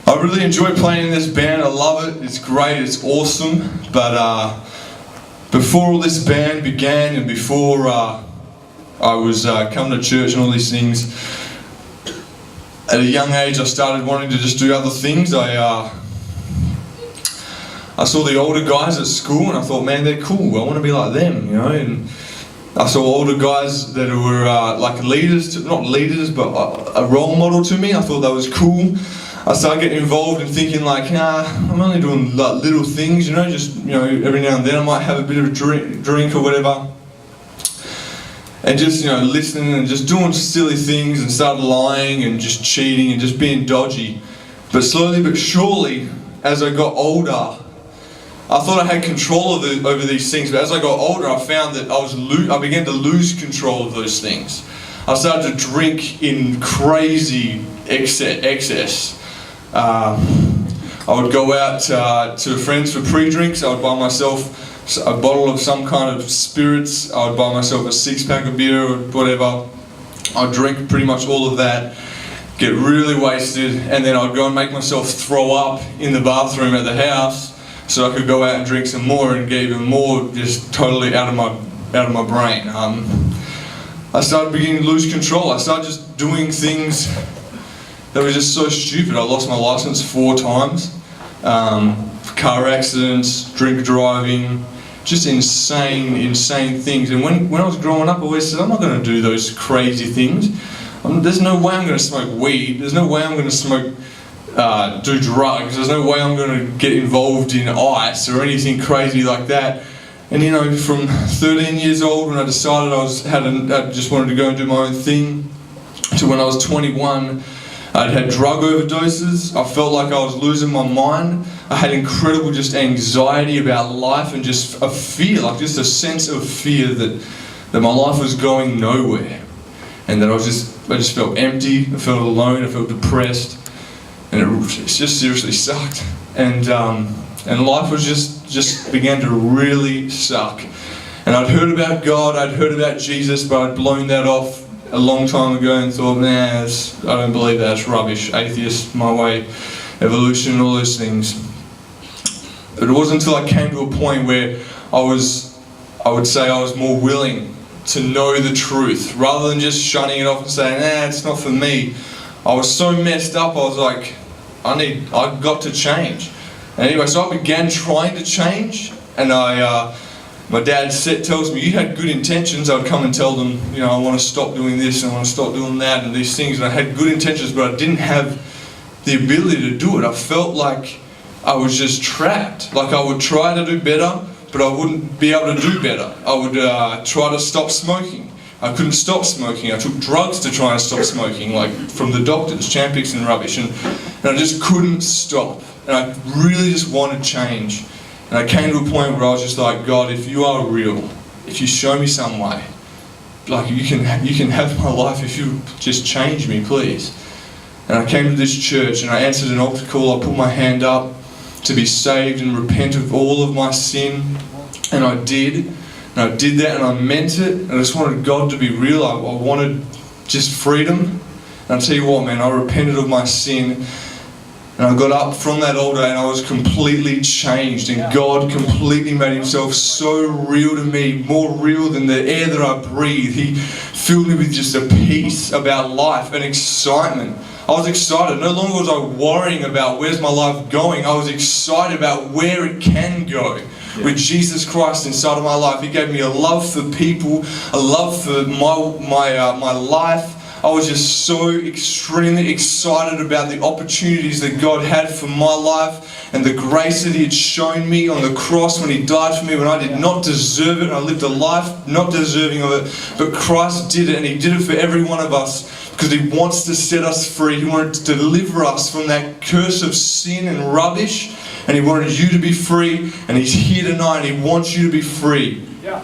I really enjoy playing in this band. I love it. It's great. It's awesome. But before all this band began, and before I was coming to church and all these things, at a young age I started wanting to just do other things. I saw the older guys at school and I thought, man, they're cool. I want to be like them, you know. And I saw older guys that were like leaders, not leaders, but a role model to me. I thought that was cool. I started getting involved and thinking like, I'm only doing like little things, you know, just, you know, every now and then I might have a bit of a drink or whatever. And just, you know, listening and just doing silly things and started lying and just cheating and just being dodgy. But slowly but surely, as I got older, I thought I had control over these things, but as I got older I found that I began to lose control of those things. I started to drink in crazy excess. I would go out to friends for pre-drinks. I would buy myself a bottle of some kind of spirits. I would buy myself a 6-pack of beer or whatever. I'd drink pretty much all of that, get really wasted, and then I'd go and make myself throw up in the bathroom at the house so I could go out and drink some more and get even more just totally out of my brain. I started beginning to lose control. I started just doing things that were just so stupid. I lost my license 4 times. Car accidents, drink driving, just insane things. And when I was growing up, I always said, I'm not going to do those crazy things. There's no way I'm going to smoke weed. There's no way I'm going to do drugs. There's no way I'm going to get involved in ice or anything crazy like that. And you know, from 13 years old when I decided I just wanted to go and do my own thing, to when I was 21, I'd had drug overdoses. I felt like I was losing my mind. I had incredible just anxiety about life and just a fear, like just a sense of fear that my life was going nowhere, and that I just felt empty. I felt alone. I felt depressed, and it just seriously sucked. And life was just began to really suck. And I'd heard about God. I'd heard about Jesus, but I'd blown that off a long time ago and thought, nah, I don't believe that's rubbish. Atheist, my way, evolution, all those things. It wasn't until I came to a point where I would say I was more willing to know the truth rather than just shunning it off and saying, nah, it's not for me. I was so messed up, I was like, I've got to change. And anyway, so I began trying to change, and my dad tells me, you had good intentions. I would come and tell them, you know, I want to stop doing this, and I want to stop doing that, and these things. And I had good intentions, but I didn't have the ability to do it. I felt like I was just trapped. Like I would try to do better, but I wouldn't be able to do better. I would try to stop smoking. I couldn't stop smoking. I took drugs to try and stop smoking, like from the doctors, Champix and rubbish, and I just couldn't stop. And I really just wanted change. And I came to a point where I was just like, God, if you are real, if you show me some way, like you can have my life if you just change me, please. And I came to this church and I answered an altar call. I put my hand up to be saved and repent of all of my sin. And I did. And I did that and I meant it. And I just wanted God to be real. I wanted just freedom. And I'll tell you what, man, I repented of my sin. And I got up from that altar and I was completely changed, and God completely made himself so real to me, more real than the air that I breathe. He filled me with just a peace about life and excitement. I was excited. No longer was I worrying about where's my life going. I was excited about where it can go. With Jesus Christ inside of my life, He gave me a love for people, a love for my life. I was just so extremely excited about the opportunities that God had for my life and the grace that He had shown me on the cross when He died for me when I did not deserve it, and I lived a life not deserving of it, but Christ did it, and He did it for every one of us because He wants to set us free. He wanted to deliver us from that curse of sin and rubbish, and He wanted you to be free, and He's here tonight and He wants you to be free. Yeah.